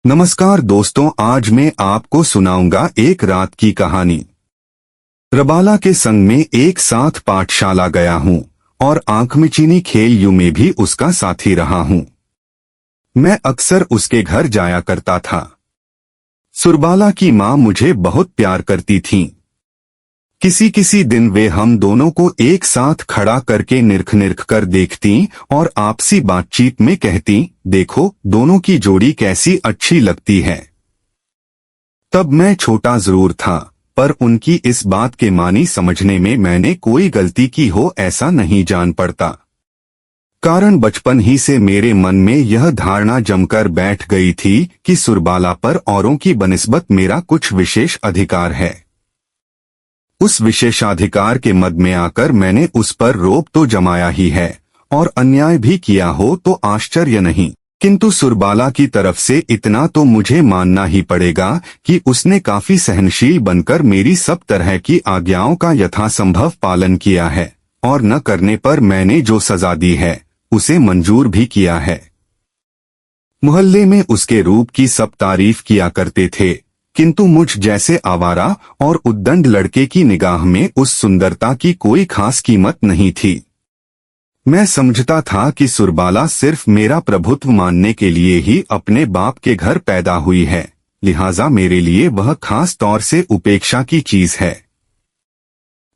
नमस्कार दोस्तों, आज मैं आपको सुनाऊंगा एक रात की कहानी। रबाला के संग में एक साथ पाठशाला गया हूँ और आंखमिचीनी खेल यू में भी उसका साथी रहा हूँ। मैं अक्सर उसके घर जाया करता था। सुरबाला की माँ मुझे बहुत प्यार करती थीं। किसी किसी दिन वे हम दोनों को एक साथ खड़ा करके निरख कर देखती और आपसी बातचीत में कहती, देखो दोनों की जोड़ी कैसी अच्छी लगती है। तब मैं छोटा जरूर था, पर उनकी इस बात के मानी समझने में मैंने कोई गलती की हो ऐसा नहीं जान पड़ता। कारण बचपन ही से मेरे मन में यह धारणा जमकर बैठ गई थी कि सुरबाला पर औरों की बनिस्बत मेरा कुछ विशेष अधिकार है। उस विशेषाधिकार के मद में आकर मैंने उस पर रोब तो जमाया ही है और अन्याय भी किया हो तो आश्चर्य नहीं, किंतु सुरबाला की तरफ से इतना तो मुझे मानना ही पड़ेगा कि उसने काफी सहनशील बनकर मेरी सब तरह की आज्ञाओं का यथासंभव पालन किया है और न करने पर मैंने जो सजा दी है उसे मंजूर भी किया है। मोहल्ले में उसके रूप की सब तारीफ किया करते थे, किंतु मुझ जैसे आवारा और उद्दंड लड़के की निगाह में उस सुंदरता की कोई खास कीमत नहीं थी। मैं समझता था कि सुरबाला सिर्फ मेरा प्रभुत्व मानने के लिए ही अपने बाप के घर पैदा हुई है, लिहाजा मेरे लिए वह खास तौर से उपेक्षा की चीज है।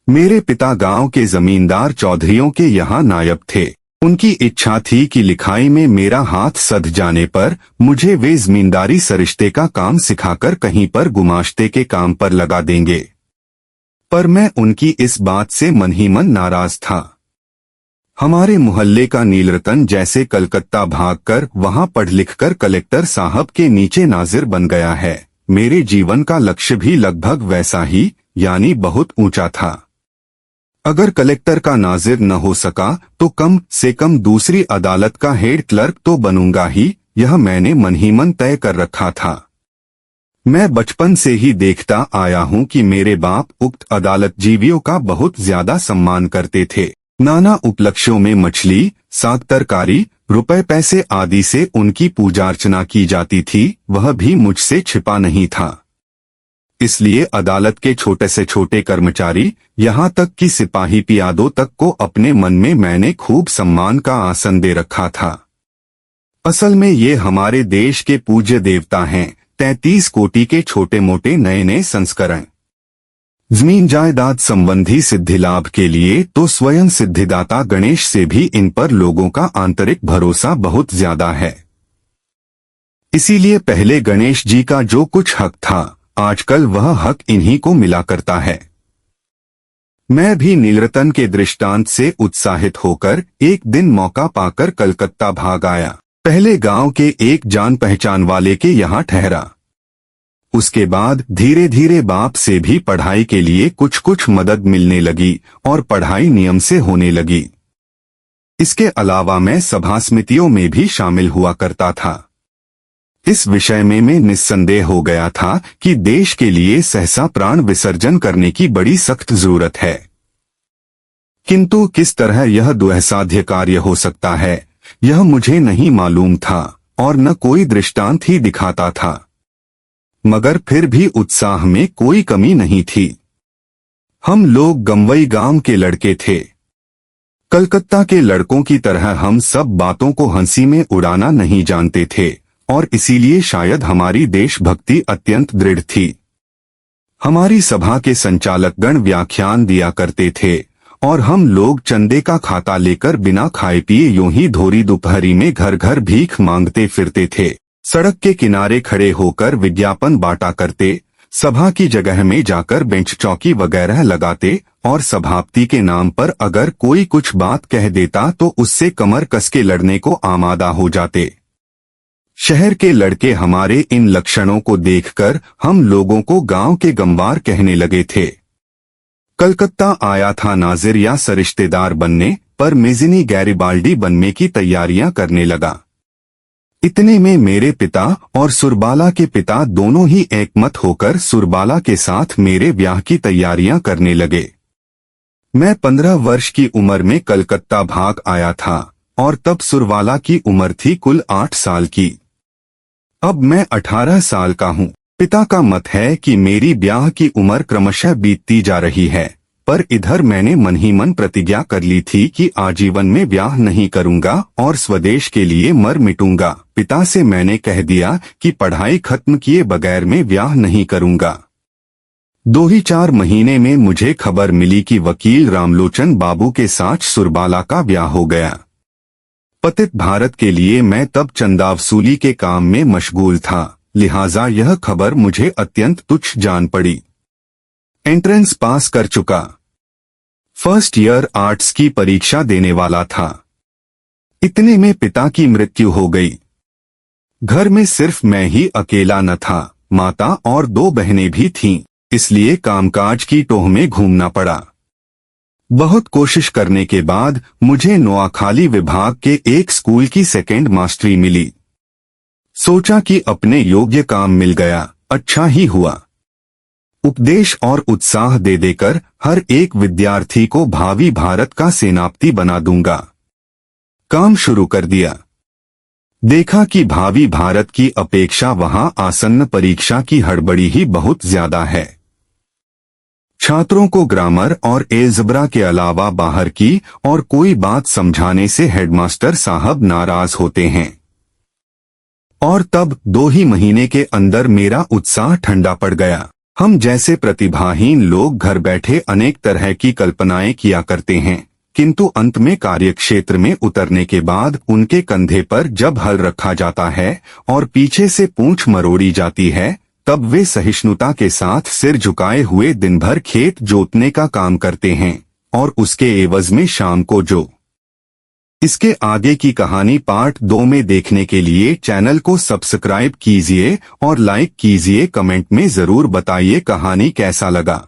मेरे पिता गांव के जमींदार चौधरियों के यहाँ नायब थे। उनकी इच्छा थी कि लिखाई में मेरा हाथ सध जाने पर मुझे वे जमींदारी सरिश्ते का काम सिखाकर कहीं पर गुमाश्ते के काम पर लगा देंगे, पर मैं उनकी इस बात से मन ही मन नाराज था। हमारे मोहल्ले का नीलरतन जैसे कलकत्ता भागकर वहां पढ़ लिखकर कलेक्टर साहब के नीचे नाजिर बन गया है, मेरे जीवन का लक्ष्य भी लगभग वैसा ही यानी बहुत ऊंचा था। अगर कलेक्टर का नाजिर न हो सका तो कम से कम दूसरी अदालत का हेड क्लर्क तो बनूंगा ही, यह मैंने मन ही मन तय कर रखा था। मैं बचपन से ही देखता आया हूँ कि मेरे बाप उक्त अदालत जीवियों का बहुत ज्यादा सम्मान करते थे। नाना उपलक्ष्यों में मछली, साग तरकारी, रुपए पैसे आदि से उनकी पूजा अर्चना की जाती थी, वह भी मुझसे छिपा नहीं था। इसलिए अदालत के छोटे से छोटे कर्मचारी, यहाँ तक कि सिपाही पियादों तक को अपने मन में मैंने खूब सम्मान का आसन दे रखा था। असल में ये हमारे देश के पूज्य देवता हैं, 33 कोटि के छोटे मोटे नए नए संस्करण। जमीन जायदाद संबंधी सिद्धि लाभ के लिए तो स्वयं सिद्धिदाता गणेश से भी इन पर लोगों का आंतरिक भरोसा बहुत ज्यादा है। इसीलिए पहले गणेश जी का जो कुछ हक था, आजकल वह हक इन्हीं को मिला करता है। मैं भी नीलरतन के दृष्टांत से उत्साहित होकर एक दिन मौका पाकर कलकत्ता भाग आया। पहले गांव के एक जान पहचान वाले के यहाँ ठहरा। उसके बाद धीरे धीरे बाप से भी पढ़ाई के लिए कुछ कुछ मदद मिलने लगी और पढ़ाई नियम से होने लगी। इसके अलावा मैं सभा समितियों में भी शामिल हुआ करता था। इस विषय में मैं निस्संदेह हो गया था कि देश के लिए सहसा प्राण विसर्जन करने की बड़ी सख्त जरूरत है, किंतु किस तरह यह दुस्साध्य कार्य हो सकता है यह मुझे नहीं मालूम था और न कोई दृष्टांत ही दिखाता था, मगर फिर भी उत्साह में कोई कमी नहीं थी। हम लोग गंवई गांव के लड़के थे। कलकत्ता के लड़कों की तरह हम सब बातों को हंसी में उड़ाना नहीं जानते थे और इसीलिए शायद हमारी देशभक्ति अत्यंत दृढ़ थी। हमारी सभा के संचालकगण व्याख्यान दिया करते थे और हम लोग चंदे का खाता लेकर बिना खाए पिए यूं ही धोरी दोपहरी में घर घर भीख मांगते फिरते थे। सड़क के किनारे खड़े होकर विज्ञापन बांटा करते, सभा की जगह में जाकर बेंच चौकी वगैरह लगाते और सभापति के नाम पर अगर कोई कुछ बात कह देता तो उससे कमर कस के लड़ने को आमादा हो जाते। शहर के लड़के हमारे इन लक्षणों को देखकर हम लोगों को गांव के गंवार कहने लगे थे। कलकत्ता आया था नाजिर या सरिश्तेदार बनने, पर मेजिनी गैरिबाल्डी बनने की तैयारियां करने लगा। इतने में मेरे पिता और सुरबाला के पिता दोनों ही एकमत होकर सुरबाला के साथ मेरे ब्याह की तैयारियां करने लगे। मैं 15 वर्ष की उम्र में कलकत्ता भाग आया था और तब सुरबाला की उम्र थी कुल 8 साल की। अब मैं 18 साल का हूँ। पिता का मत है कि मेरी ब्याह की उम्र क्रमशः बीतती जा रही है, पर इधर मैंने मन ही मन प्रतिज्ञा कर ली थी कि आजीवन में ब्याह नहीं करूंगा और स्वदेश के लिए मर मिटूंगा। पिता से मैंने कह दिया कि पढ़ाई खत्म किए बगैर मैं ब्याह नहीं करूंगा। 2-4 महीने में मुझे खबर मिली कि वकील रामलोचन बाबू के साथ सुरबाला का ब्याह हो गया। पतित भारत के लिए मैं तब चंदा वसूली के काम में मशगूल था, लिहाजा यह खबर मुझे अत्यंत तुच्छ जान पड़ी। एंट्रेंस पास कर चुका, फर्स्ट ईयर आर्ट्स की परीक्षा देने वाला था। इतने में पिता की मृत्यु हो गई। घर में सिर्फ मैं ही अकेला न था, माता और 2 बहनें भी थीं, इसलिए कामकाज की टोह में घूमना पड़ा। बहुत कोशिश करने के बाद मुझे नोआखाली विभाग के एक स्कूल की सेकेंड मास्टरी मिली। सोचा कि अपने योग्य काम मिल गया, अच्छा ही हुआ। उपदेश और उत्साह दे देकर हर एक विद्यार्थी को भावी भारत का सेनापति बना दूंगा। काम शुरू कर दिया। देखा कि भावी भारत की अपेक्षा वहां आसन्न परीक्षा की हड़बड़ी ही बहुत ज्यादा है। छात्रों को ग्रामर और एल्जेब्रा के अलावा बाहर की और कोई बात समझाने से हेडमास्टर साहब नाराज होते हैं। और तब 2 ही महीने के अंदर मेरा उत्साह ठंडा पड़ गया। हम जैसे प्रतिभाहीन लोग घर बैठे अनेक तरह की कल्पनाएं किया करते हैं, किंतु अंत में कार्यक्षेत्र में उतरने के बाद उनके कंधे पर जब हल रखा जाता है और पीछे से पूंछ मरोड़ी जाती है, तब वे सहिष्णुता के साथ सिर झुकाए हुए दिन भर खेत जोतने का काम करते हैं और उसके एवज में शाम को जो। इसके आगे की कहानी पार्ट 2 में देखने के लिए चैनल को सब्सक्राइब कीजिए और लाइक कीजिए। कमेंट में जरूर बताइए कहानी कैसा लगा।